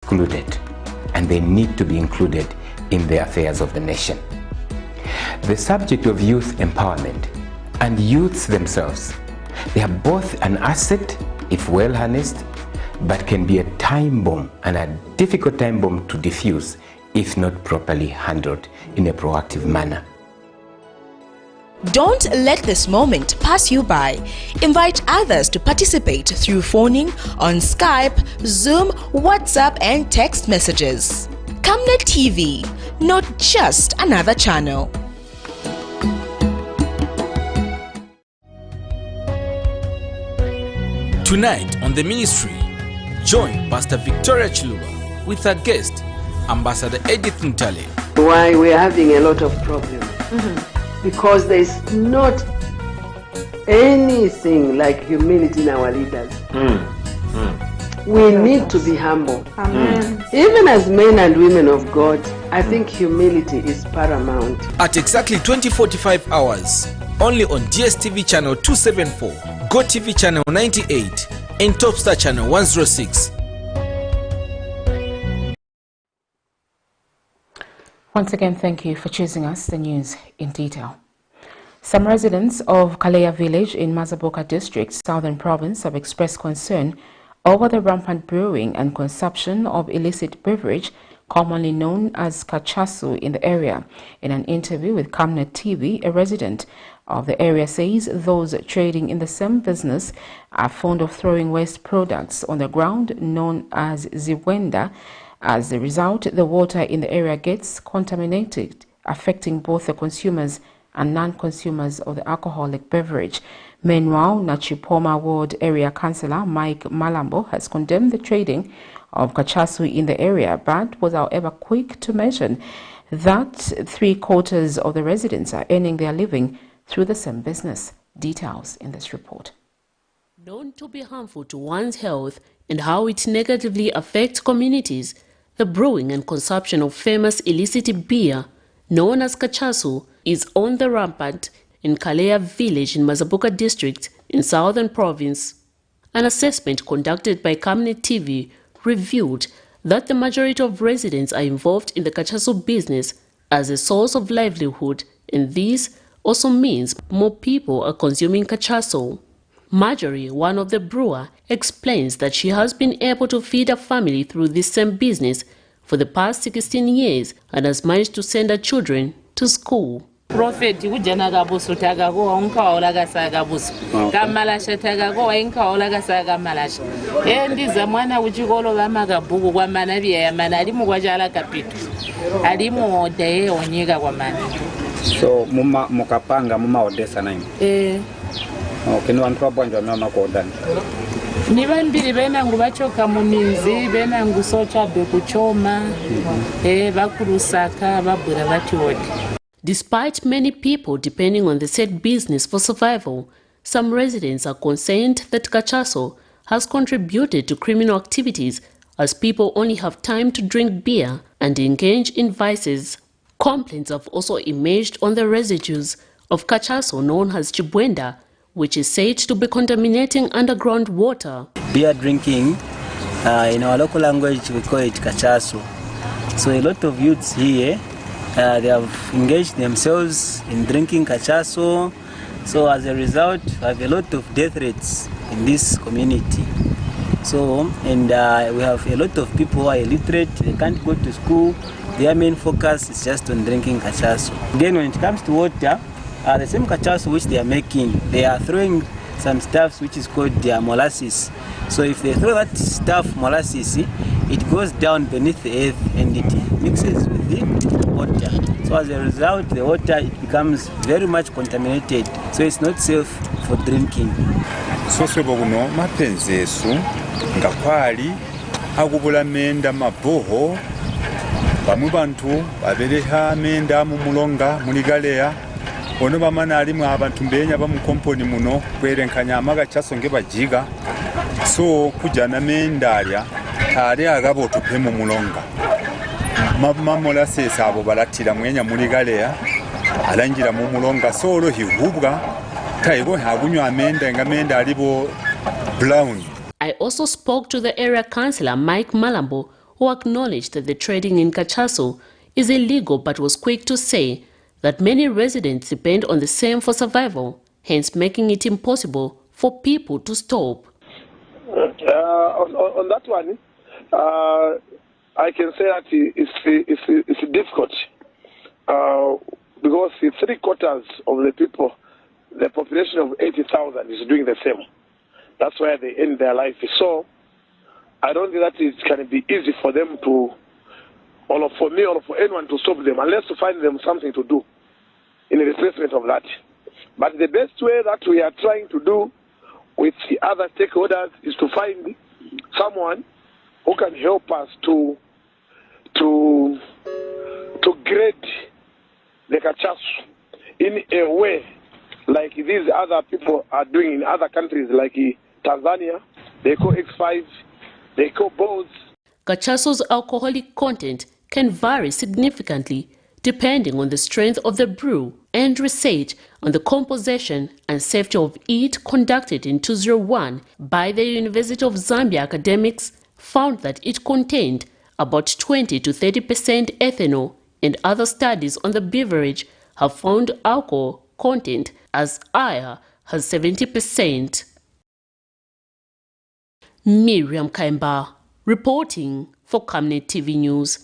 excluded, and they need to be included in the affairs of the nation. The subject of youth empowerment and youths themselves, they are both an asset if well harnessed, but can be a time bomb, and a difficult time bomb to diffuse if not properly handled in a proactive manner. Don't let this moment pass you by. Invite others to participate through phoning on Skype, Zoom, WhatsApp and text messages. Camnet TV, not just another channel. Tonight on The Ministry, join Pastor Victoria Chiluba with her guest, Ambassador Edith Ntale. Why we're having a lot of problems. Because there's not anything like humility in our leaders. We need to be humble. Amen. Even as men and women of God, I think humility is paramount. At exactly 20:45 hours, only on DSTV channel 274, Go TV channel 98, and Topstar channel 106. Once again, thank you for choosing us. The news in detail. Some residents of Kaleya village in Mazabuka district, Southern Province, have expressed concern over the rampant brewing and consumption of illicit beverage, commonly known as KACHASU, in the area. In an interview with Camnet TV, a resident of the area says those trading in the same business are fond of throwing waste products on the ground known as ziwenda. As a result, the water in the area gets contaminated, affecting both the consumers and non-consumers of the alcoholic beverage. Meanwhile, Nachipoma Ward Area Councillor Mike Malambo has condemned the trading of KACHASU in the area, but was however quick to mention that 3/4 of the residents are earning their living through the same business. Details in this report. Known to be harmful to one's health and how it negatively affects communities, the brewing and consumption of famous illicit beer, known as KACHASU, is on the rampant in Kaleya village in Mazabuka district in Southern Province. An assessment conducted by Camnet TV revealed that the majority of residents are involved in the KACHASU business as a source of livelihood, and this also means more people are consuming KACHASU. Marjorie, one of the brewer, explains that she has been able to feed her family through this same business for the past 16 years and has managed to send her children to school. Prophet ujana gabusu tagago onka olaga saga busu kamalasha tagago enka olaga saga malasha endi zamwana uchikolo bamaga buku kwa manabi ya mana alimu kwa jala kapitu alimu odeye onyega kwa mana. So mukapanga muma odesa nayo okay, no antwa bwanjwa mama ko odani ni bambiri bena ngubachoka muminzi bena ngusocha bekuchoma bakurusaka babura bati wodi. Despite many people depending on the said business for survival, some residents are concerned that KACHASU has contributed to criminal activities as people only have time to drink beer and engage in vices. Complaints have also emerged on the residues of KACHASU known as chibwenda, which is said to be contaminating underground water. Beer drinking, in our local language we call it KACHASU. So a lot of youths here, they have engaged themselves in drinking KACHASU. So as a result, we have a lot of death rates in this community. So, and we have a lot of people who are illiterate, they can't go to school. Their main focus is just on drinking KACHASU. Again, when it comes to water, the same KACHASU which they are making, they are throwing some stuff which is called molasses. So if they throw that stuff, molasses, it goes down beneath the earth and it mixes with the water. So as a result, the water, it becomes very much contaminated. So it's not safe for drinking. So seboguno mapenzesu ngakwali akubula menda maboho bamwe bantu babeleha menda mu mulonga muri Kaleya ono bamana ali mu abantu mbenya ba mu komponi muno kwerenkanya amaga kyasonge bajiga so kujana menda alya ali agabo tupe mu mulonga mamola sesa abo balatira mwenya muri Kaleya alangira mu mulonga so olo hihubwa taibo hagunywa amenda ngamenda alibo brown. I also spoke to the area councillor Mike Malambo, who acknowledged that the trading in KACHASU is illegal but was quick to say that many residents depend on the same for survival, hence making it impossible for people to stop. On that one, I can say that it's difficult because 3/4 of the people, the population of 80,000 is doing the same. That's why they end their life. So I don't think that it can be easy for them to, or for me, or for anyone to stop them, unless to find them something to do in replacement of that. But the best way that we are trying to do with the other stakeholders is to find someone who can help us to grade the KACHASU in a way like these other people are doing in other countries like Tanzania. They call X5, they call balls. KACHASU's alcoholic content can vary significantly depending on the strength of the brew, and research on the composition and safety of it conducted in 2001 by the University of Zambia academics found that it contained about 20 to 30% ethanol, and other studies on the beverage have found alcohol content as higher as 70%. Miriam Kaimba reporting for Camnet TV News.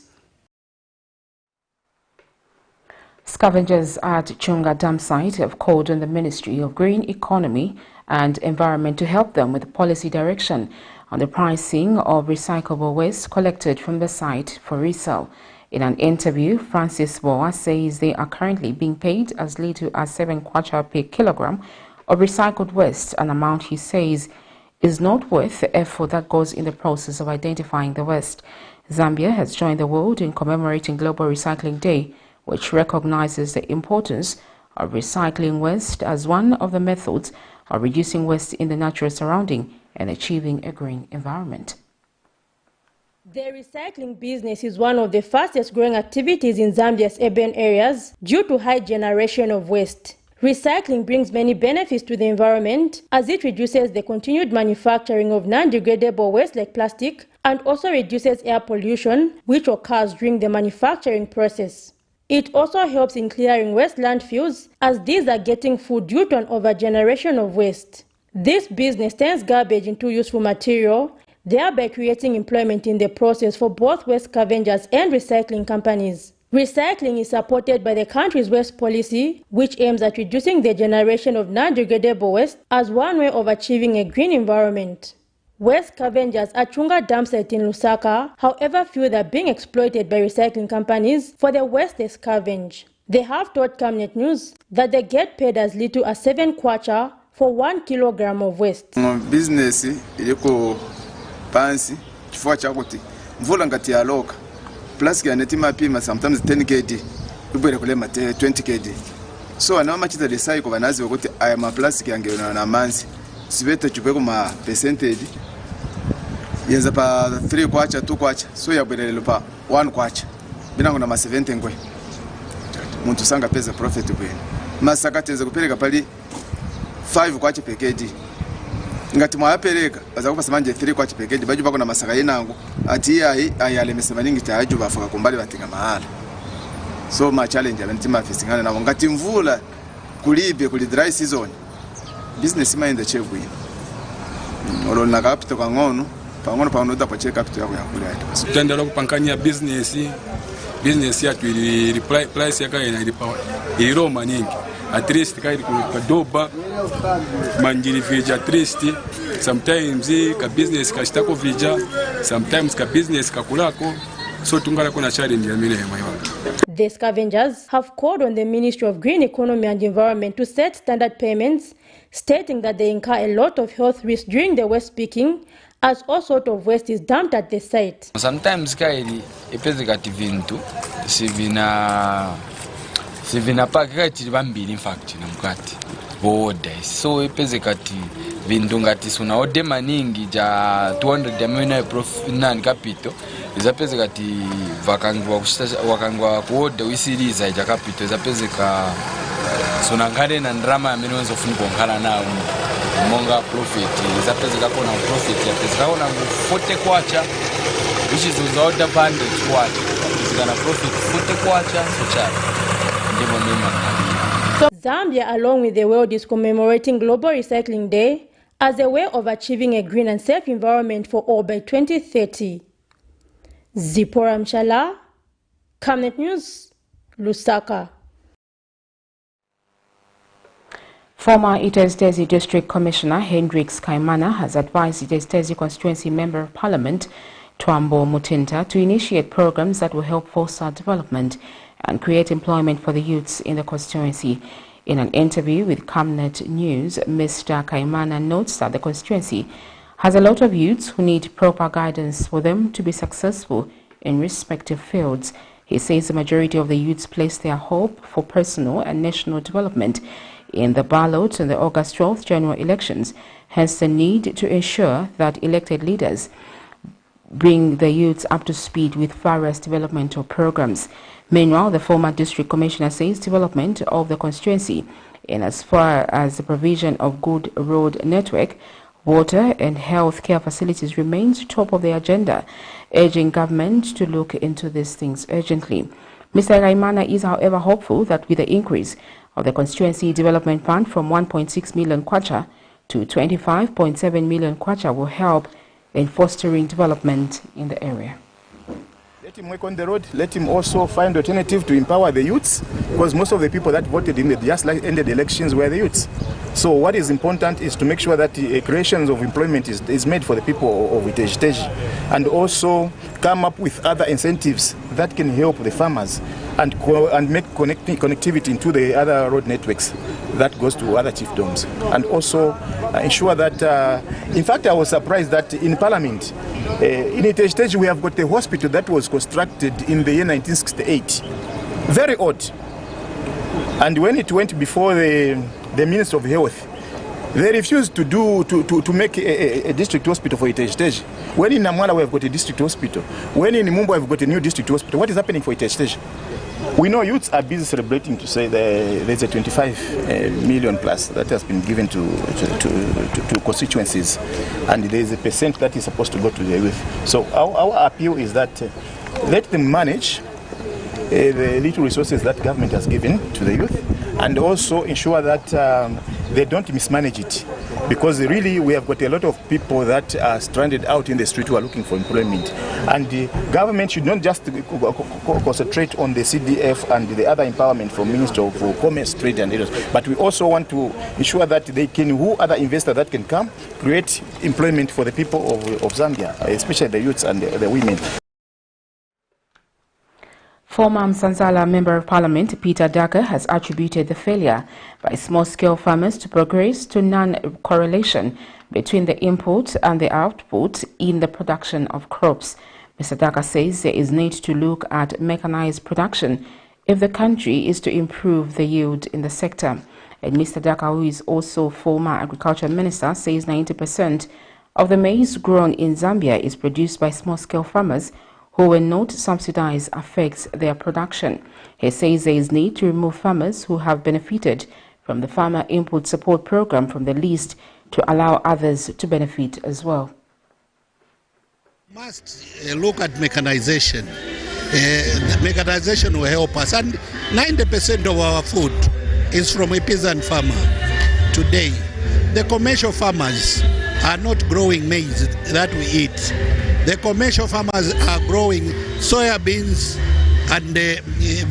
Scavengers at Chunga Dam site have called on the Ministry of Green Economy and Environment to help them with policy direction on the pricing of recyclable waste collected from the site for resale. In an interview, Francis Boa says they are currently being paid as little as 7 kwacha per kilogram of recycled waste, an amount he says is not worth the effort that goes in the process of identifying the waste. Zambia has joined the world in commemorating Global Recycling Day, which recognizes the importance of recycling waste as one of the methods of reducing waste in the natural surrounding and achieving a green environment. The recycling business is one of the fastest growing activities in Zambia's urban areas due to high generation of waste. Recycling brings many benefits to the environment as it reduces the continued manufacturing of non-degradable waste like plastic, and also reduces air pollution which occurs during the manufacturing process. It also helps in clearing waste landfills as these are getting full due to an overgeneration of waste. This business turns garbage into useful material, thereby creating employment in the process for both waste scavengers and recycling companies. Recycling is supported by the country's waste policy, which aims at reducing the generation of non-degradable waste as one way of achieving a green environment. Waste scavengers at Chunga Dam site in Lusaka, however, feel they are being exploited by recycling companies for the waste they scavenge. They have told Camnet News that they get paid as little as 7 kwacha for 1 kilogram of waste. Business iliko pansi kifua chakuti mvula ngati ya loka plastic yanetima pima sometimes 10 kg ubere kulema 20 kg so ana machita recycle banazi ukuthi aya ma plastic yangeona na manzi sibete chupeko ma percentage yenza pa 3 kwacha 2 kwacha so yabwerelelo pa 1 kwacha binango na ma 70 ngwe muntu sanga pesa profit bwene masaka tenza kupereka pali 5 kwacha per kg ngati mwapereka bazakupa manje 3 kwacha per kg baju bako na masaka yenango ati ayalemesa maningi taaju bafaka kumbali batinga mahala so ma challenge abantu mafisingana nabo ngati mvula kulibe kuli dry season business mind chebwino olo na capital kangono pangono da pache capital yako yakula ita tutendela kupankanya business yatu ili price yaka ili roma nyingi at least kaidi kudoba manjiri vija at least sometimes ka business kashitako vija sometimes ka business kakulako so tungala kuna challenge ya mine mwa. The scavengers have called on the Ministry of Green Economy and Environment to set standard payments, stating that they incur a lot of health risks during the waste picking, as all sort of waste is dumped at the site. Sometimes kaili epezekati vintu sivina pakati bambili in fact na mkati boda so epezekati vintu ngati suna ode maningi ja 200 amena nan capital izapezekati wakangwa kuoda wisiriza ja capital izapezeka suna ngale na ndrama ya menonzo fungo ngala nawo monga profit izapezeka kona profit yapezeka kona 40 kwacha which is without abundant kwacha. It's gonna profit 40 kwacha so chara. Zambia, along with the world, is commemorating Global Recycling Day as a way of achieving a green and safe environment for all by 2030. Zipporah Mshala, Camnet News, Lusaka. Former Iteztezi District Commissioner Hendrix Kaimana has advised Iteztezi Constituency Member of Parliament Twambo Mutinta to initiate programs that will help foster development and create employment for the youths in the constituency. In an interview with Camnet News, Mr. Kaimana notes that the constituency has a lot of youths who need proper guidance for them to be successful in respective fields. He says the majority of the youths place their hope for personal and national development in the ballots and the August 12th general elections, hence the need to ensure that elected leaders bring the youths up to speed with various developmental programs. Meanwhile, the former district commissioner says development of the constituency in as far as the provision of good road network, water and health care facilities remains top of the agenda, urging government to look into these things urgently. Mr. Kaimana is, however, hopeful that with the increase of the constituency development fund from 1.6 million kwacha to 25.7 million kwacha will help in fostering development in the area. Let him work on the road. Let him also find alternative to empower the youths, because most of the people that voted in the just ended elections were the youths. So what is important is to make sure that the creations of employment is made for the people of Iteztezi, and also come up with other incentives that can help the farmers and make connectivity into the other road networks that goes to other chiefdoms, and also ensure that, in fact, I was surprised that in Parliament, in Iteztezi we have got a hospital that was constructed in the year 1968. Very odd. And when it went before the Minister of Health, they refused to make a district hospital for Iteztezi. When in Namwala we have got a district hospital. When in Mumbai we have got a new district hospital. What is happening for Iteztezi? We know youths are busy celebrating to say there's a 25 million plus that has been given to constituencies, and there's a percent that is supposed to go to the youth. So our appeal is that let them manage the little resources that government has given to the youth, and also ensure that they don't mismanage it, because really we have got a lot of people that are stranded out in the street who are looking for employment, and the government should not just concentrate on the CDF and the other empowerment from Minister of Commerce, Trade and others, but we also want to ensure that they can, who other investors that can come, create employment for the people of Zambia, especially the youths and the women. Former Msanzala Member of Parliament Peter Daka has attributed the failure by small-scale farmers to progress to non-correlation between the input and the output in the production of crops. Mr. Daka says there is need to look at mechanized production if the country is to improve the yield in the sector. And Mr. Daka, who is also former Agriculture Minister, says 90% of the maize grown in Zambia is produced by small-scale farmers who, when not subsidized, affects their production. He says there is need to remove farmers who have benefited from the Farmer Input Support Program from the list to allow others to benefit as well. Must look at mechanization. Mechanization will help us, and 90% of our food is from a peasant farmer today. The commercial farmers are not growing maize that we eat. The commercial farmers are growing soya beans and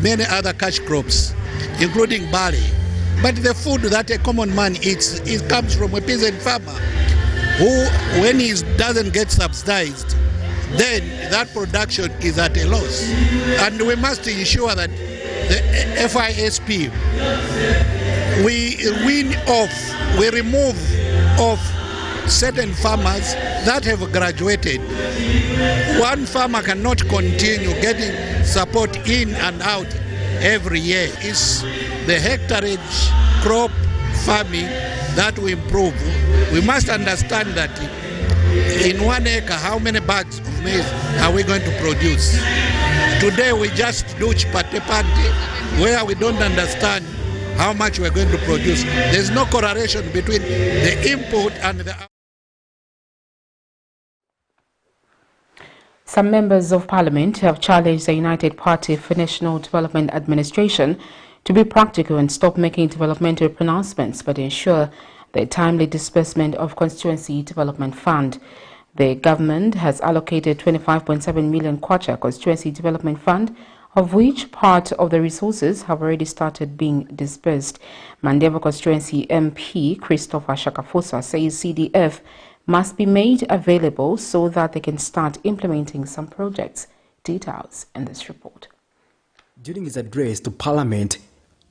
many other cash crops, including barley. But the food that a common man eats, it comes from a peasant farmer who, when he doesn't get subsidized, then that production is at a loss. And we must ensure that the FISP, we remove off certain farmers that have graduated. One farmer cannot continue getting support in and out every year. It's the hectareage crop farming that we improve. We must understand that in 1 acre, how many bags of maize are we going to produce? Today we just do chipate-pante, where we don't understand how much we're going to produce. There's no correlation between the input and the Some members of parliament have challenged the United Party for National Development Administration to be practical and stop making developmental pronouncements, but ensure the timely disbursement of Constituency Development Fund. The government has allocated 25.7 million kwacha Constituency Development Fund, of which part of the resources have already started being disbursed. Mandeva Constituency MP Christopher Shakafusa says CDF must be made available so that they can start implementing some projects. Details in this report. During his address to Parliament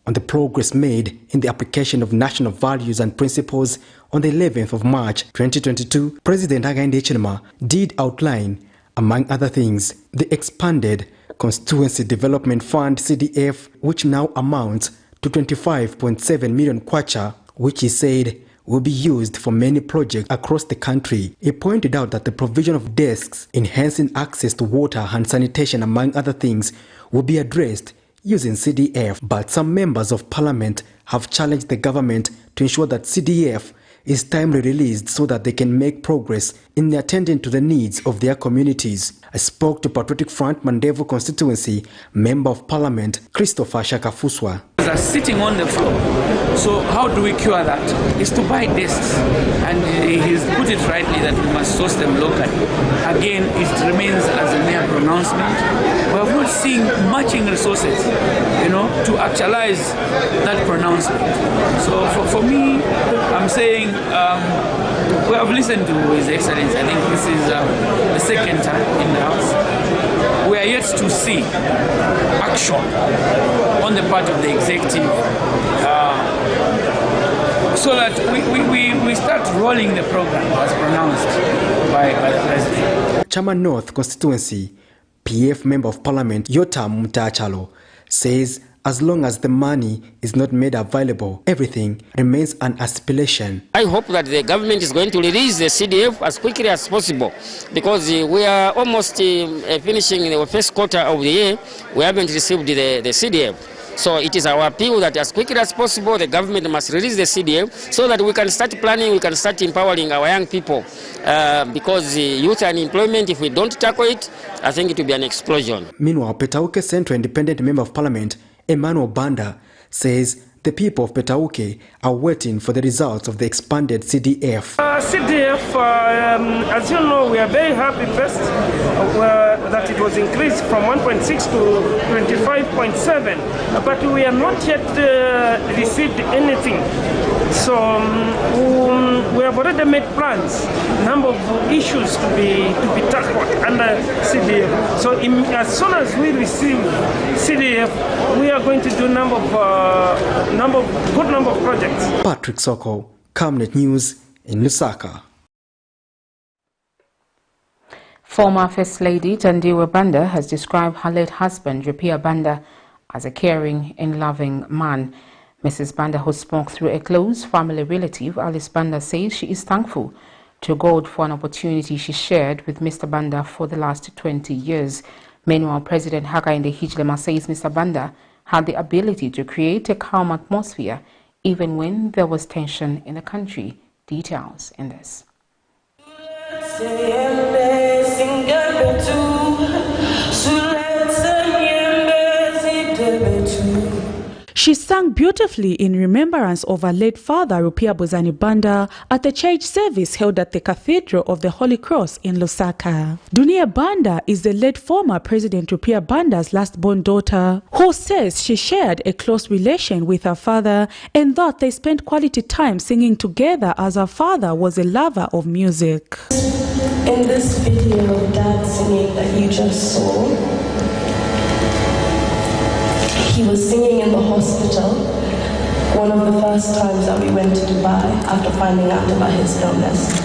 on the progress made in the application of national values and principles on the 11th of March 2022, President Hakainde Hichilema did outline, among other things, the expanded Constituency Development Fund CDF, which now amounts to 25.7 million kwacha, which he said will be used for many projects across the country. He pointed out that the provision of desks, enhancing access to water and sanitation, among other things, will be addressed using CDF. But some members of parliament have challenged the government to ensure that CDF is timely released so that they can make progress in attending to the needs of their communities. I spoke to Patriotic Front Mandevo constituency member of parliament Christopher Shakafuswa. Are sitting on the floor. So how do we cure that? Is to buy desks, and he's put it rightly that we must source them locally. Again, it remains as a mere pronouncement. We have not seen matching resources, to actualize that pronouncement. So for me, I'm saying we have listened to His Excellency. I think this is the second time in the House. We are yet to see action on the part of the executive so that we start rolling the program as pronounced by the President. Chama North constituency PF Member of Parliament Yotam Mutachalo says as long as the money is not made available, everything remains an aspiration. I hope that the government is going to release the CDF as quickly as possible, because we are almost finishing the first quarter of the year. We haven't received the CDF. So it is our appeal that as quickly as possible the government must release the CDF so that we can start planning, we can start empowering our young people. Because youth unemployment, if we don't tackle it, I think it will be an explosion. Meanwhile, Petauke Central Independent Member of Parliament Emmanuel Banda says the people of Petauke are waiting for the results of the expanded CDF. CDF, as you know, we are very happy first that it was increased from 1.6 to 25.7, but we have not yet received anything. So we have already made plans, number of issues to be tackled under CDF. So as soon as we receive CDF, we are going to do good number of projects. Patrick Soko, Camnet News in Lusaka. Former First Lady TANDIWE Banda has described her late husband RUPIAH Banda as a caring and loving man. Mrs. Banda, who spoke through a close family relative, Alice Banda, says she is thankful to God for an opportunity she shared with Mr. Banda for the last 20 years. Meanwhile, President Hakainde Hichilema says Mr. Banda had the ability to create a calm atmosphere even when there was tension in the country. Details in this. She sang beautifully in remembrance of her late father, RUPIAH Bozani Banda, at the church service held at the Cathedral of the Holy Cross in Lusaka. Dunia Banda is the late former President RUPIAH Banda's last-born daughter, who says she shared a close relation with her father and that they spent quality time singing together as her father was a lover of music. In this video, Dad singing that you just saw, he was singing in the hospital, one of the first times that we went to Dubai after finding out about his illness.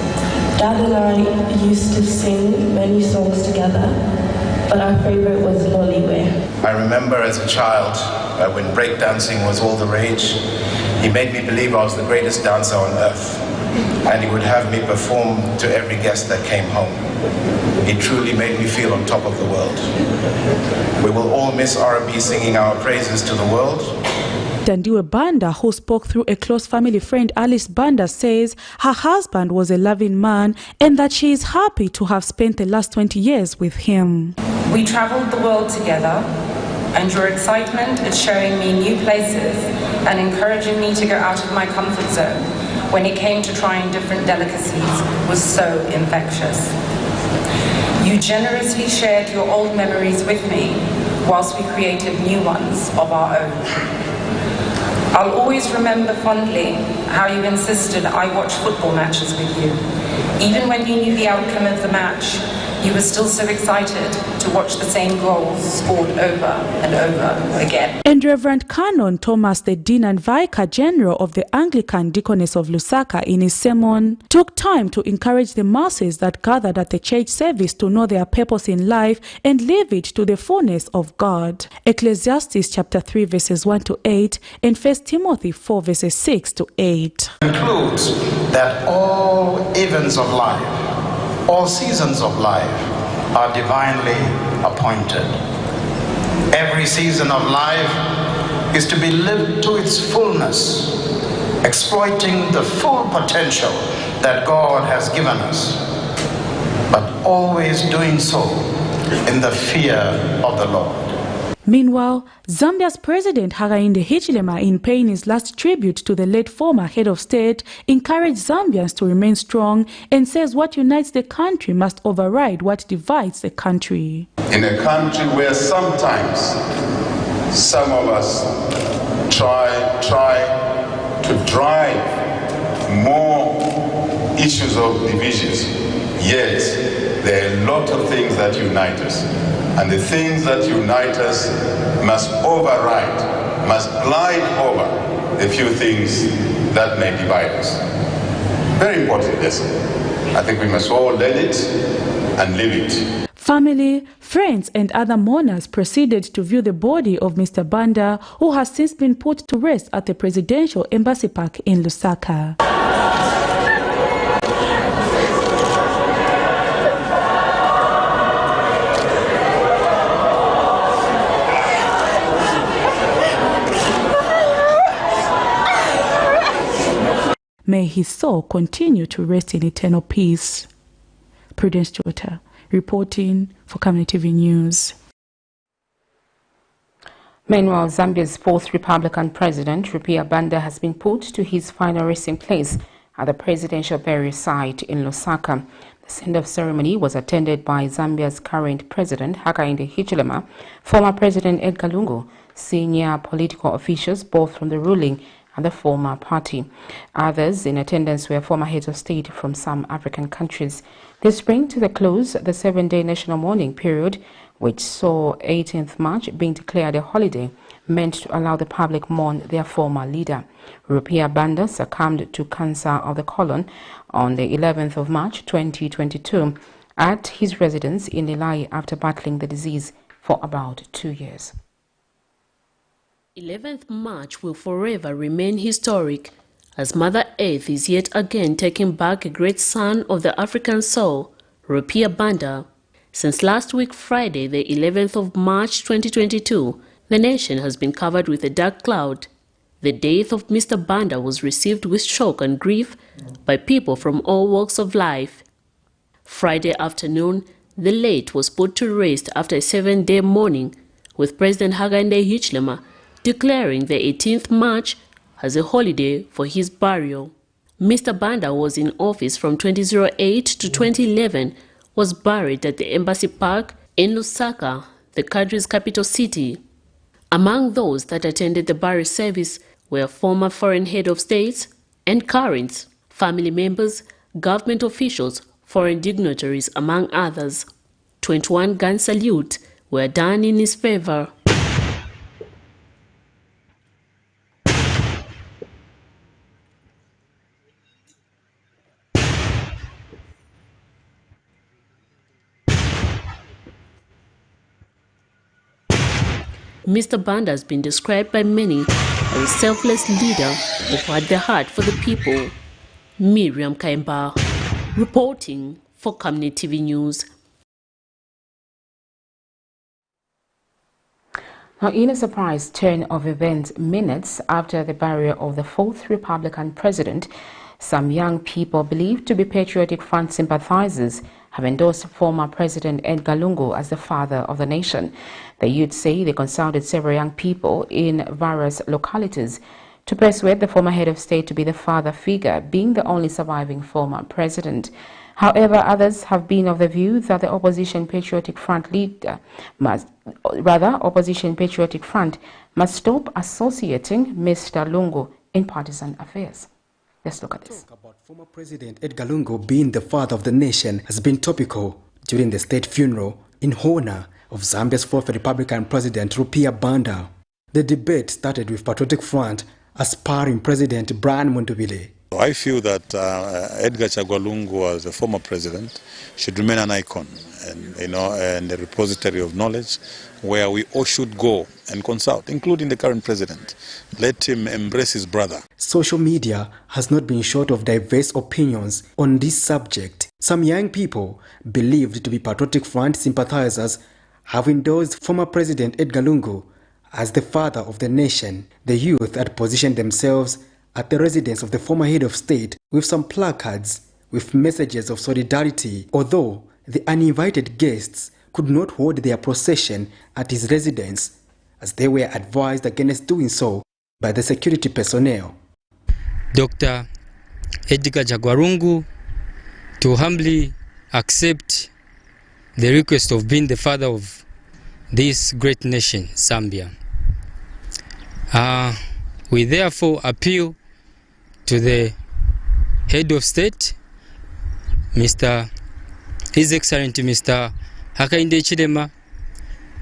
Dad and I used to sing many songs together, but our favorite was Loliwe. I remember as a child when breakdancing was all the rage, he made me believe I was the greatest dancer on earth, and he would have me perform to every guest that came home. He truly made me feel on top of the world. We will all miss R&B singing our praises to the world, TANDIWE Banda, who spoke through a close family friend, Alice Banda, says her husband was a loving man and that she is happy to have spent the last 20 years with him. We traveled the world together, and your excitement at showing me new places and encouraging me to go out of my comfort zone when it came to trying different delicacies was so infectious. You generously shared your old memories with me whilst we created new ones of our own. I'll always remember fondly how you insisted I watch football matches with you. Even when you knew the outcome of the match, you were still so excited to watch the same goals scored over and over again. And Reverend Canon Thomas, the Dean and Vicar General of the Anglican Deaconess of Lusaka, in his sermon, took time to encourage the masses that gathered at the church service to know their purpose in life and live it to the fullness of God. Ecclesiastes chapter 3 verses 1 to 8 and 1 Timothy 4 verses 6 to 8. Concludes that all events of life, all seasons of life are divinely appointed. Every season of life is to be lived to its fullness, exploiting the full potential that God has given us, but always doing so in the fear of the Lord. Meanwhile, Zambia's President Hakainde Hichilema, in paying his last tribute to the late former head of state, encouraged Zambians to remain strong and says what unites the country must override what divides the country. In a country where sometimes some of us try to drive more issues of divisions, yet there are a lot of things that unite us. And the things that unite us must override, must glide over the few things that may divide us. Very important lesson. I think we must all learn it and live it. Family, friends and other mourners proceeded to view the body of Mr. Banda, who has since been put to rest at the Presidential Embassy Park in Lusaka. May his soul continue to rest in eternal peace. Prudence Jota, reporting for Camnet TV News. Meanwhile, Zambia's fourth Republican president, RUPIAH Banda, has been put to his final resting place at the presidential burial site in Lusaka. The send-off ceremony was attended by Zambia's current president, Hakainde Hichilema, former president EDGAR LUNGU, senior political officials both from the ruling and the former party. Others in attendance were former heads of state from some African countries. This brings to the close the 7-day national mourning period, which saw 18th March being declared a holiday meant to allow the public mourn their former leader. RUPIAH Banda succumbed to cancer of the colon on the 11th of March 2022 at his residence in Ilai after battling the disease for about 2 years. 11th March will forever remain historic as Mother Earth is yet again taking back a great son of the African soul, RUPIAH Banda. Since last week Friday, the 11th of March 2022, the nation has been covered with a dark cloud. The death of Mr. Banda was received with shock and grief by people from all walks of life. Friday afternoon, the late was put to rest after a 7-day mourning, with President Hakainde Hichilema declaring the 18th March as a holiday for his burial. Mr. Banda was in office from 2008 to 2011, was buried at the Embassy Park in Lusaka, the country's capital city. Among those that attended the burial service were former foreign head of states and current family members, government officials, foreign dignitaries, among others. 21 gun salutes were done in his favor. Mr. Banda has been described by many as a selfless leader who had the heart for the people. Miriam Kaimba, reporting for Camnet TV News. Now, in a surprise turn of events minutes after the burial of the fourth Republican president, some young people believed to be Patriotic Front sympathizers have endorsed former President Edgar Lungu as the father of the nation. The youth say they consulted several young people in various localities to persuade the former head of state to be the father figure, being the only surviving former president. However, others have been of the view that the Opposition Patriotic Front Opposition Patriotic Front must stop associating Mr. Lungu in partisan affairs. Let's look at this. Talk about former President Edgar Lungu being the father of the nation has been topical during the state funeral in honor of Zambia's fourth Republican President RUPIAH BANDA. The debate started with Patriotic Front aspiring President Brian Montubile. I feel that Edgar Chagwa Lungu, as a former president, should remain an icon and a repository of knowledge where we all should go and consult, including the current president. Let him embrace his brother. Social media has not been short of diverse opinions on this subject. Some young people, believed to be Patriotic Front sympathizers, have endorsed former President Edgar Lungu as the father of the nation. The youth had positioned themselves at the residence of the former head of state with some placards with messages of solidarity, although the uninvited guests could not hold their procession at his residence, as they were advised against doing so by the security personnel. Dr. Edgar Chagwa Lungu to humbly accept the request of being the father of this great nation, Zambia. We therefore appeal to the head of state, His Excellency Mr. Hakainde Hichilema,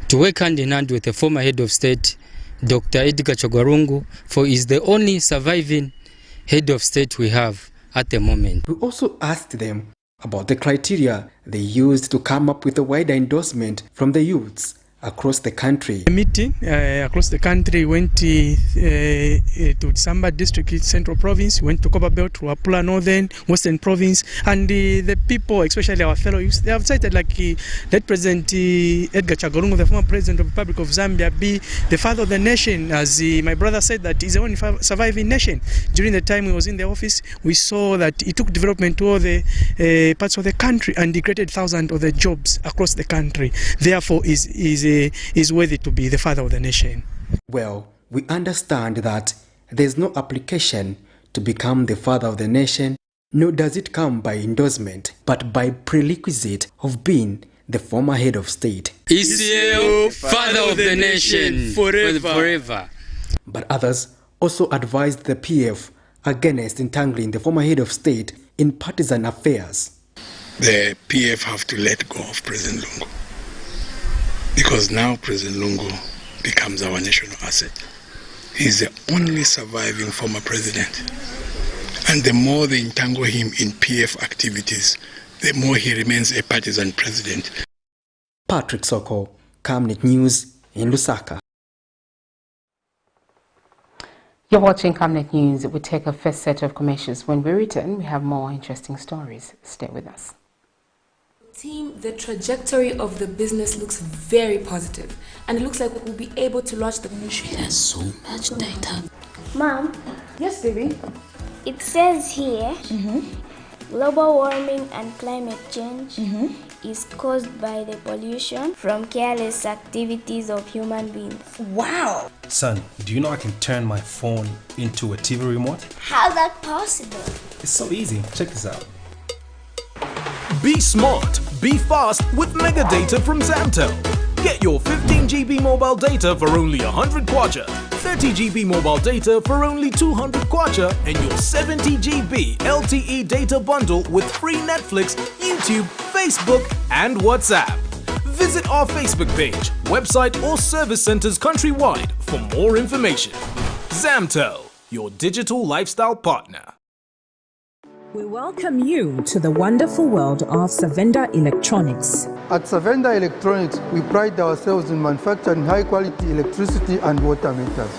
to work hand in hand with the former head of state, Dr. Edgar Chagwa Lungu, for he is the only surviving head of state we have at the moment. We also asked them about the criteria they used to come up with a wider endorsement from the youths across the country. A meeting across the country went to Samba District, Central Province, went to Copperbelt, to Apula Northern, Western Province, and the people, especially our fellow youths, they have cited like let President Edgar Chagwa Lungu, the former President of the Republic of Zambia, be the father of the nation. As my brother said, that he's the only surviving nation. During the time he was in the office, we saw that he took development to all the parts of the country, and he created thousands of the jobs across the country. Therefore, is worthy to be the father of the nation. Well, we understand that there is no application to become the father of the nation, nor does it come by endorsement, but by prerequisite of being the former head of state. Is the father of the nation forever. But others also advised the PF against entangling the former head of state in partisan affairs. The PF have to let go of President Lungu, because now President Lungu becomes our national asset. He's the only surviving former president. And the more they entangle him in PF activities, the more he remains a partisan president. Patrick Soko, Camnet News in Lusaka. You're watching Camnet News. We take a first set of commercials. When we return, we have more interesting stories. Stay with us. Team, the trajectory of the business looks very positive, and it looks like we'll be able to launch the ministry. There's so much data. Mom? Yes, baby? It says here, global warming and climate change is caused by the pollution from careless activities of human beings. Wow! Son, do you know I can turn my phone into a TV remote? How's that possible? It's so easy. Check this out. Be smart, be fast with mega data from Zamtel. Get your 15 GB mobile data for only 100 kwacha, 30 GB mobile data for only 200 kwacha, and your 70 GB LTE data bundle with free Netflix, YouTube, Facebook, and WhatsApp. Visit our Facebook page, website, or service centers countrywide for more information. Zamtel, your digital lifestyle partner. We welcome you to the wonderful world of Savenda Electronics. At Savenda Electronics, we pride ourselves in manufacturing high-quality electricity and water meters.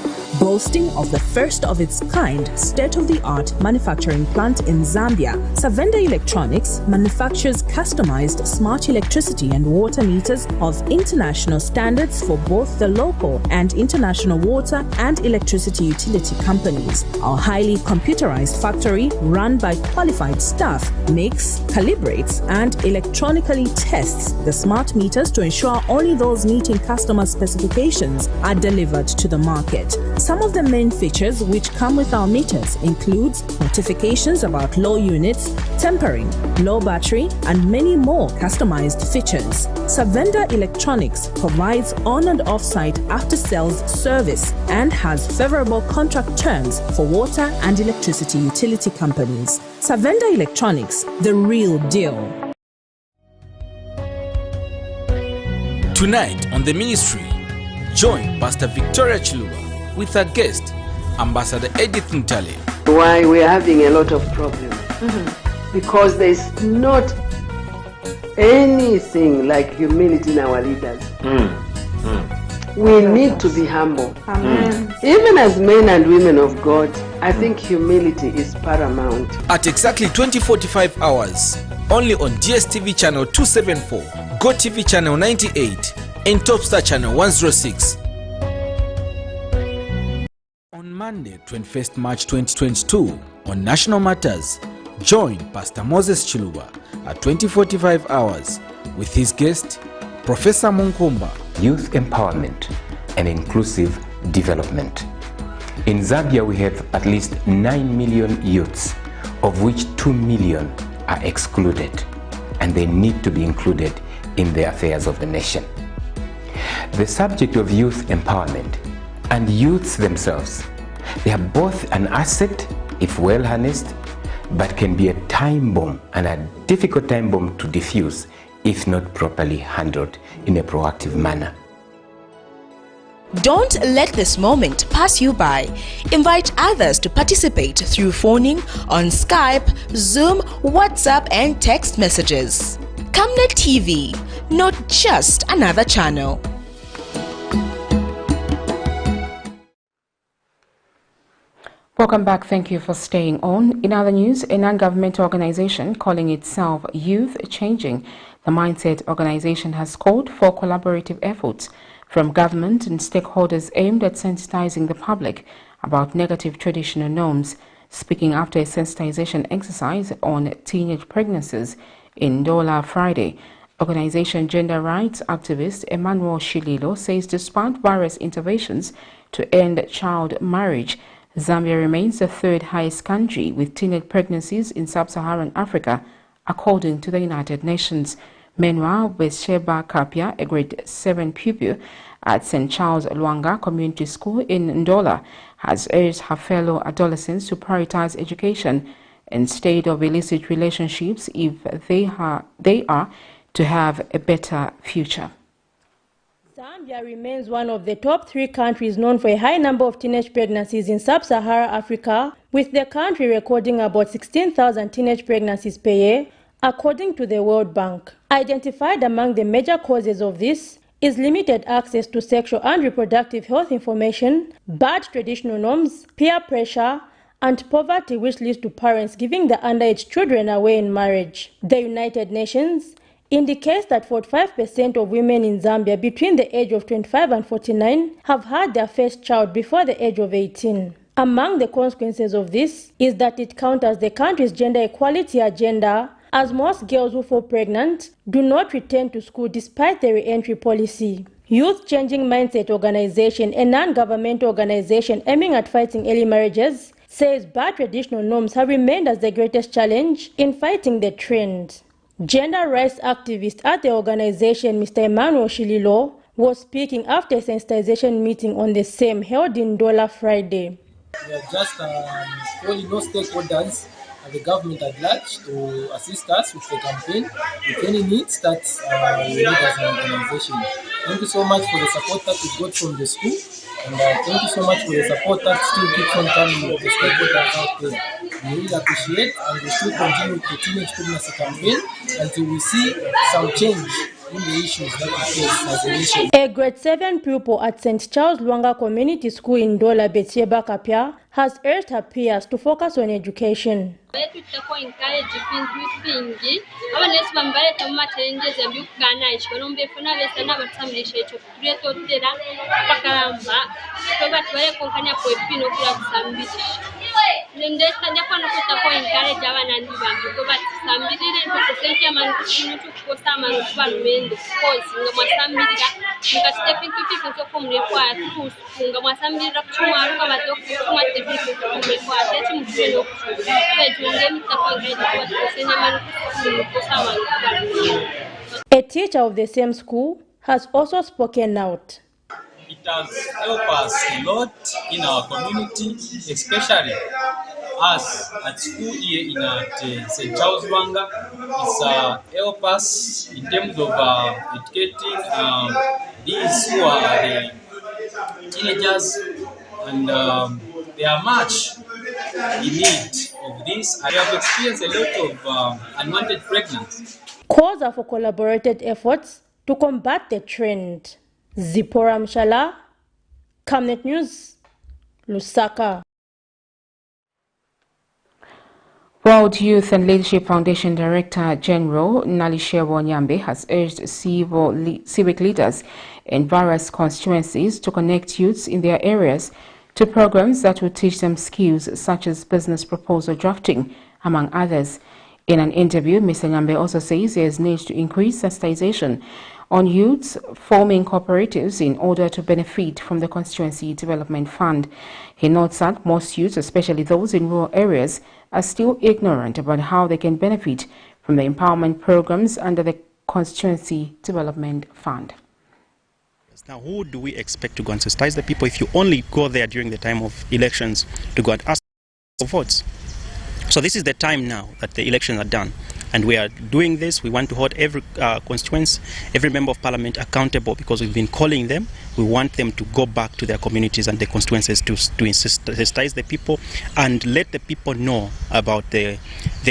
Boasting of the first of its kind state-of-the-art manufacturing plant in Zambia, Savenda Electronics manufactures customized smart electricity and water meters of international standards for both the local and international water and electricity utility companies. Our highly computerized factory, run by qualified staff, makes, calibrates, and electronically tests the smart meters to ensure only those meeting customer specifications are delivered to the market. Some of the main features which come with our meters includes notifications about low units, tempering, low battery, and many more customized features. Savenda Electronics provides on and off-site after-sales service and has favorable contract terms for water and electricity utility companies. Savenda Electronics, the real deal. Tonight on The Ministry, join Pastor Victoria Chiluba with our guest, Ambassador Edith Ntale. Why we are having a lot of problems? Because there is not anything like humility in our leaders. We need to be humble. Even as men and women of God, I think humility is paramount. At exactly 20:45 hours, only on DSTV channel 274, GoTV channel 98, and Topstar channel 106. On Monday, 21st March 2022, on National Matters, join Pastor Moses Chiluba at 20:45 hours with his guest, Professor Munkumba. Youth empowerment and inclusive development. In Zambia, we have at least 9 million youths, of which 2 million are excluded, and they need to be included in the affairs of the nation. The subject of youth empowerment and youths themselves, they are both an asset if well harnessed, but can be a time bomb, and a difficult time bomb to diffuse if not properly handled in a proactive manner. Don't let this moment pass you by. Invite others to participate through phoning on Skype, Zoom, WhatsApp, and text messages. Camnet TV, not just another channel. Welcome back. Thank you for staying on. In other news, a non-governmental organization calling itself Youth Changing the Mindset organization has called for collaborative efforts from government and stakeholders aimed at sensitizing the public about negative traditional norms. Speaking after a sensitization exercise on teenage pregnancies in Ndola Friday, organization gender rights activist Emmanuel Shililo says despite various interventions to end child marriage, Zambia remains the third highest country with teenage pregnancies in sub-Saharan Africa, according to the United Nations. Meanwhile, Besheba Kapia, a grade 7 pupil at St. Charles Luanga Community School in Ndola, has urged her fellow adolescents to prioritize education instead of illicit relationships if they are to have a better future. Zambia remains one of the top 3 countries known for a high number of teenage pregnancies in sub-Saharan Africa, with the country recording about 16,000 teenage pregnancies per year, according to the World Bank. Identified among the major causes of this is limited access to sexual and reproductive health information, bad traditional norms, peer pressure, and poverty, which leads to parents giving their underage children away in marriage. The United Nations indicates that 45% of women in Zambia between the age of 25 and 49 have had their first child before the age of 18. Among the consequences of this is that it counters the country's gender equality agenda, as most girls who fall pregnant do not return to school despite the re-entry policy. Youth Changing Mindset organization, a non-governmental organization aiming at fighting early marriages, says bad traditional norms have remained as the greatest challenge in fighting the trend. Gender rights activist at the organization, Mr. Emmanuel Shililo, was speaking after a sensitization meeting on the same held in Ndola Friday. We are just calling all stakeholders and the government at large to assist us with the campaign, with any needs that we need as an organization. Thank you so much for the support that we got from the school, and thank you so much for the support that still keeps on coming with the stakeholders out there. We really appreciate, and we still continue with the teenage pregnancy campaign until we see some change in the issues that we face as a nation. A grade 7 pupil at St. Charles Lwanga Community School in Dola, Betieba Kapia, has urged her peers to focus on education. A teacher of the same school has also spoken out. It has helped us a lot in our community, especially us at school here in St. Charles Lwanga. It's helped us in terms of educating these who are the teenagers, and they are much in need of this. I have experienced a lot of unwanted pregnancy. Calls are for collaborated efforts to combat the trend. Zipporah Mshala, Camnet News, Lusaka. World Youth and Leadership Foundation Director General Nalishewo Nyambe has urged civic leaders in various constituencies to connect youths in their areas to programs that will teach them skills such as business proposal drafting, among others. In an interview, Mr. Nyambe also says there is need to increase sensitization on youths forming cooperatives in order to benefit from the Constituency Development Fund. He notes that most youths, especially those in rural areas, are still ignorant about how they can benefit from the empowerment programs under the Constituency Development Fund. Now, who do we expect to go and sensitize the people if you only go there during the time of elections to go and ask for votes? So this is the time now that the elections are done, and we are doing this. We want to hold every constituency, every member of parliament accountable, because we've been calling them. We want them to go back to their communities and their constituencies to sensitize the people and let the people know about the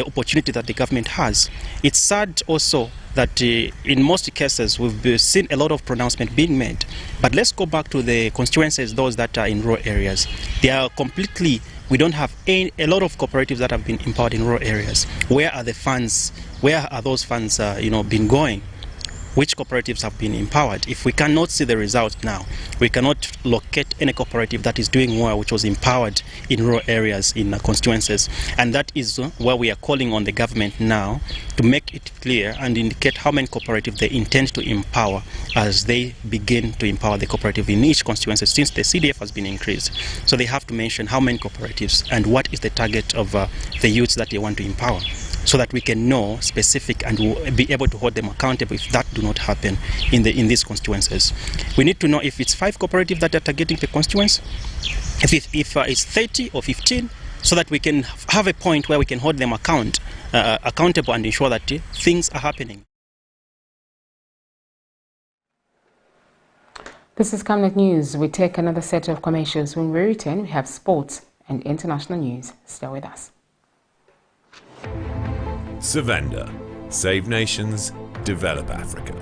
opportunity that the government has. It's sad also that in most cases we've seen a lot of pronouncement being made, but let's go back to the constituencies, those that are in rural areas. They are completely, we don't have a lot of cooperatives that have been empowered in rural areas. Where are the funds? Where are those funds been going? Which cooperatives have been empowered? If we cannot see the results now, we cannot locate any cooperative that is doing well, which was empowered in rural areas, in constituencies. And that is where we are calling on the government now to make it clear and indicate how many cooperatives they intend to empower as they begin to empower the cooperative in each constituency, since the CDF has been increased. So they have to mention how many cooperatives and what is the target of the youths that they want to empower, so that we can know specific and be able to hold them accountable if that do not happen in these constituencies. We need to know if it's 5 cooperatives that are targeting the constituency, if it's 30 or 15, so that we can have a point where we can hold them accountable and ensure that things are happening. This is Camnet News. We take another set of commercials. When we return, we have sports and international news. Stay with us. Savenda. Save nations, develop Africa.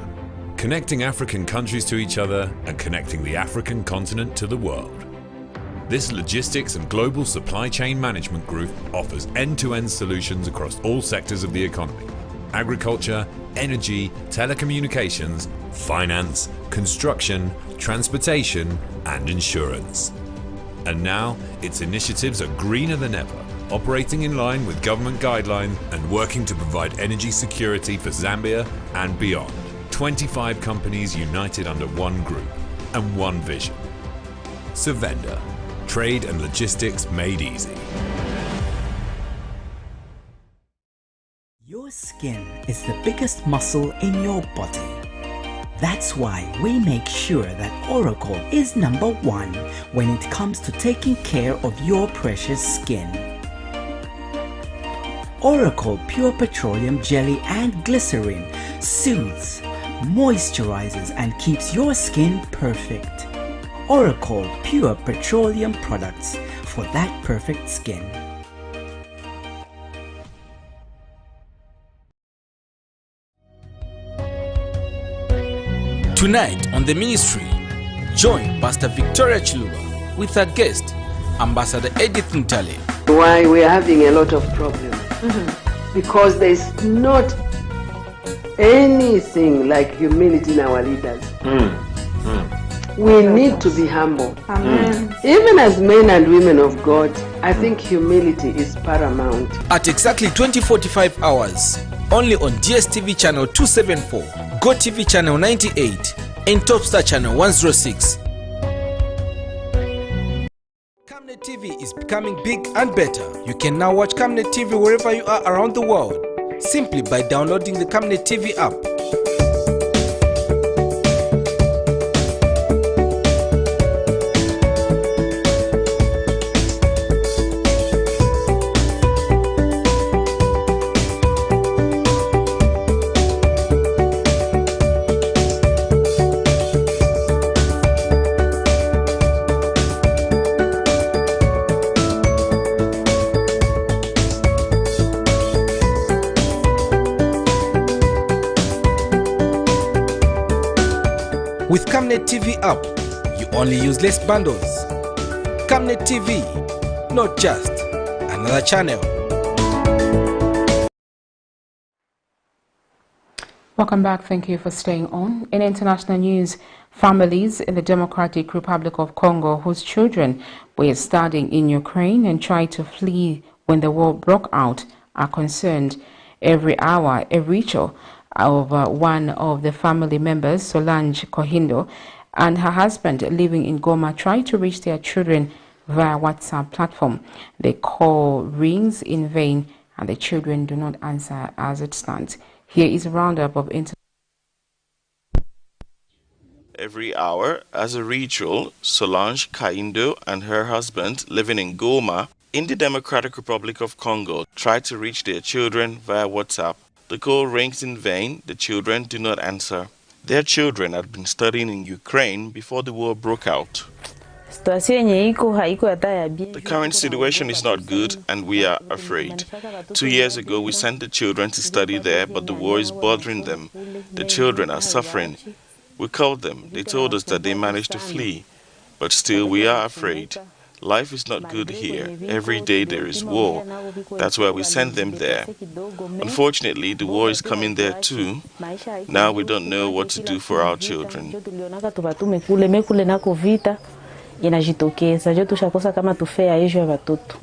Connecting African countries to each other and connecting the African continent to the world. This logistics and global supply chain management group offers end-to-end solutions across all sectors of the economy: agriculture, energy, telecommunications, finance, construction, transportation, and insurance. And now, its initiatives are greener than ever, operating in line with government guidelines and working to provide energy security for Zambia and beyond. 25 companies united under one group and one vision. Savenda. Trade and logistics made easy. Your skin is the biggest muscle in your body. That's why we make sure that Oracle is #1 when it comes to taking care of your precious skin. Oracle Pure Petroleum Jelly and Glycerin soothes, moisturizes, and keeps your skin perfect. Oracle Pure Petroleum products for that perfect skin. Tonight on The Ministry, join Pastor Victoria Chiluba with her guest, Ambassador Edith Ntale. Why we are having a lot of problems? Because there is not anything like humility in our leaders. We need to be humble. Even as men and women of God, I think humility is paramount. At exactly 20:45 hours, only on DSTV channel 274, GoTV channel 98, and Topstar channel 106. Camnet TV is becoming big and better. You can now watch Camnet TV wherever you are around the world, simply by downloading the Camnet TV app. With Camnet TV app, you only use less bundles. Camnet TV, not just another channel. Welcome back. Thank you for staying on. In international news, families in the Democratic Republic of Congo whose children were studying in Ukraine and tried to flee when the war broke out are concerned. Every hour, a ritual of one of the family members, Solange Kohindo, and her husband living in Goma try to reach their children via WhatsApp platform. The call rings in vain and the children do not answer as it stands. Here is a roundup of Every hour, as a ritual, Solange Kohindo and her husband living in Goma in the Democratic Republic of Congo try to reach their children via WhatsApp. The call rings in vain, the children do not answer. Their children had been studying in Ukraine before the war broke out. The current situation is not good and we are afraid. 2 years ago we sent the children to study there, but the war is bothering them. The children are suffering. We called them. They told us that they managed to flee. But still we are afraid. Life is not good here. Every day there is war. That's why we send them there. Unfortunately, the war is coming there too. Now we don't know what to do for our children.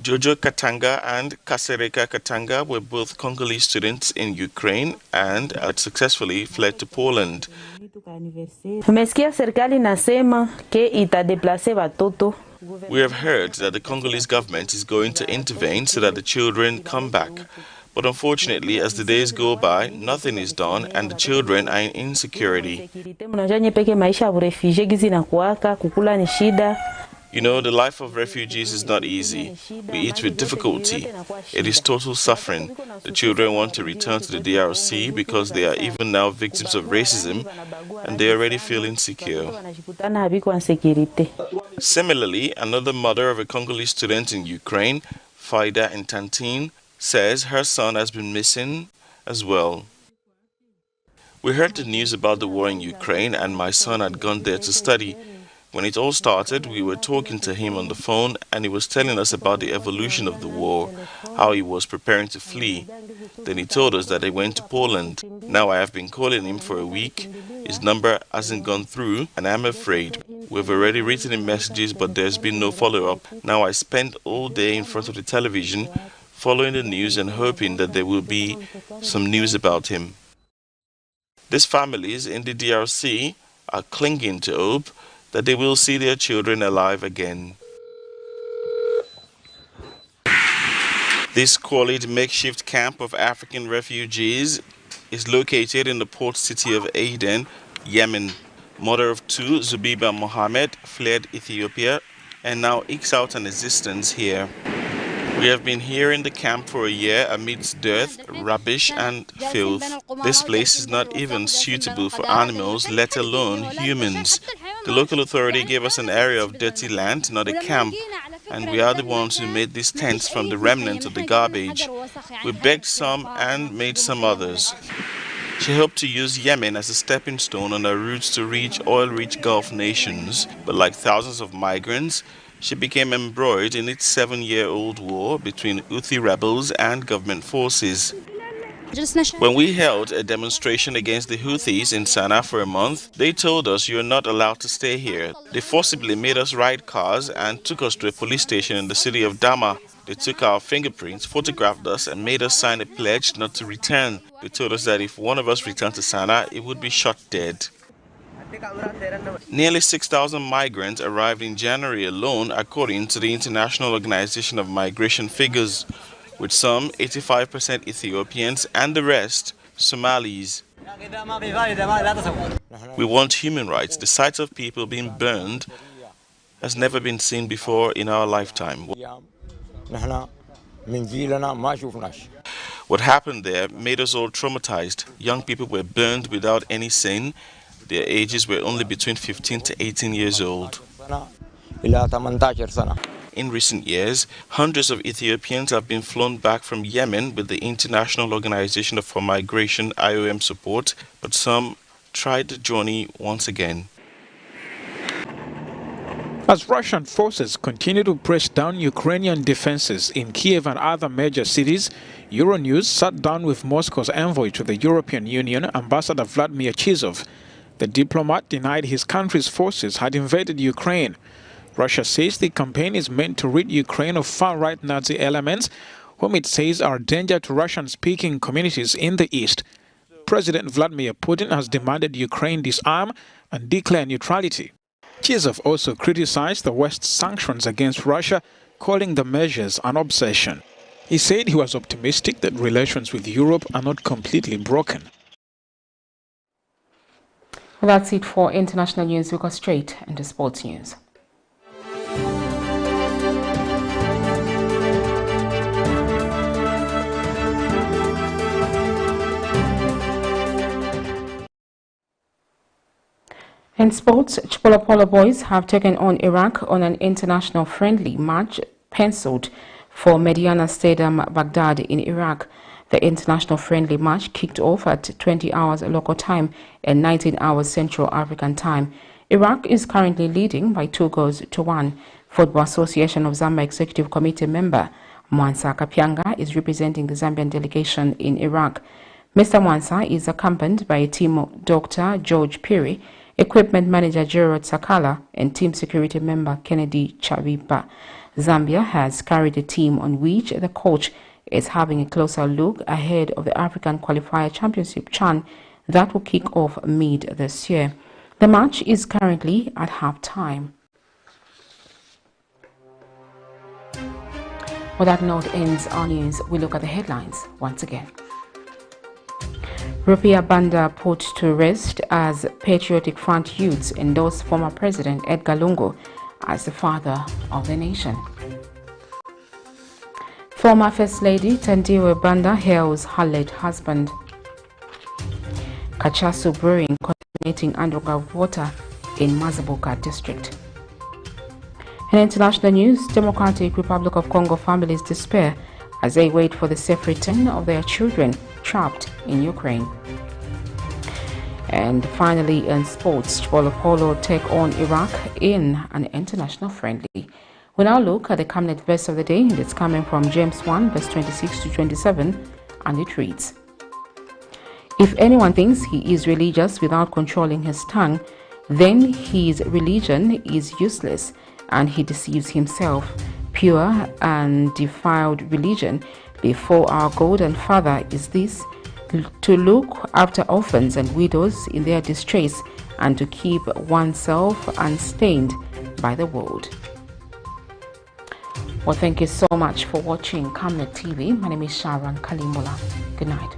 Jojo Katanga and Kasereka Katanga were both Congolese students in Ukraine and had successfully fled to Poland. We have heard that the Congolese government is going to intervene so that the children come back. But unfortunately, as the days go by, nothing is done and the children are in insecurity. You know, the life of refugees is not easy. We eat with difficulty. It is total suffering. The children want to return to the DRC because they are even now victims of racism and they already feel insecure. Similarly, another mother of a Congolese student in Ukraine, Faida Ntantine, says her son has been missing as well. We heard the news about the war in Ukraine and my son had gone there to study. When it all started, we were talking to him on the phone and he was telling us about the evolution of the war, how he was preparing to flee. Then he told us that he went to Poland. Now I have been calling him for a week. His number hasn't gone through and I'm afraid. We've already written him messages but there's been no follow-up. Now I spend all day in front of the television following the news and hoping that there will be some news about him. These families in the DRC are clinging to hope that they will see their children alive again. This squalid makeshift camp of African refugees is located in the port city of Aden, Yemen. Mother of two, Zubiba Mohammed, fled Ethiopia and now ekes out an existence here. We have been here in the camp for a year amidst dirt, rubbish and filth. This place is not even suitable for animals, let alone humans. The local authority gave us an area of dirty land, not a camp, and we are the ones who made these tents from the remnants of the garbage. We begged some and made some others. She hoped to use Yemen as a stepping stone on her route to reach oil-rich Gulf nations, but like thousands of migrants, she became embroiled in its 7-year-old war between Houthi rebels and government forces. When we held a demonstration against the Houthis in Sana'a for a month, they told us you're not allowed to stay here. They forcibly made us ride cars and took us to a police station in the city of Dama. They took our fingerprints, photographed us, and made us sign a pledge not to return. They told us that if one of us returned to Sana'a, it would be shot dead. Nearly 6,000 migrants arrived in January alone, according to the International Organization of Migration figures, with some 85% Ethiopians and the rest Somalis. We want human rights. The sight of people being burned has never been seen before in our lifetime. What happened there made us all traumatized. Young people were burned without any sin. Their ages were only between 15 to 18 years old. In recent years, hundreds of Ethiopians have been flown back from Yemen with the International Organization for Migration IOM support, but some tried the journey once again. As Russian forces continue to press down Ukrainian defenses in Kiev and other major cities, Euronews sat down with Moscow's envoy to the European Union, Ambassador Vladimir Chizov. The diplomat denied his country's forces had invaded Ukraine. Russia says the campaign is meant to rid Ukraine of far-right Nazi elements, whom it says are a danger to Russian-speaking communities in the East. President Vladimir Putin has demanded Ukraine disarm and declare neutrality. Chizov also criticized the West's sanctions against Russia, calling the measures an obsession. He said he was optimistic that relations with Europe are not completely broken. Well, that's it for international news. We go straight into sports news. In sports, Chipolopolo boys have taken on Iraq on an international friendly match penciled for Mediana Stadium, Baghdad in Iraq. The international friendly match kicked off at 20 hours local time and 19 hours Central African time. Iraq is currently leading by 2-1. Football Association of Zambia Executive Committee member Mwansa Kapyanga is representing the Zambian delegation in Iraq. Mr. Mwansa is accompanied by a team of Dr. George Piri, Equipment Manager Gerard Sakala, and Team Security Member Kennedy Chavipa. Zambia has carried a team on which the coach is having a closer look ahead of the African Qualifier Championship CHAN that will kick off mid this year. The match is currently at half-time. Well, that note ends our news. We look at the headlines once again. RUPIAH BANDA put to rest as Patriotic Front youths endorse former President EDGAR Lungu as the father of the nation. Former First Lady TANDIWE BANDA hails her late husband. KACHASU Brewing contaminating underground water in MAZABUKA district. In international news, Democratic Republic of Congo families despair as they wait for the safe return of their children trapped in Ukraine. And finally, in sports, Chipolopolo take on Iraq in an international friendly. We now look at the Camnet verse of the day. It's coming from James 1, verse 26 to 27, and it reads, "If anyone thinks he is religious without controlling his tongue, then his religion is useless, and he deceives himself. Pure and defiled religion before our God and Father is this, to look after orphans and widows in their distress, and to keep oneself unstained by the world." Well, thank you so much for watching Camnet TV. My name is Sharon Kalimbola. Good night.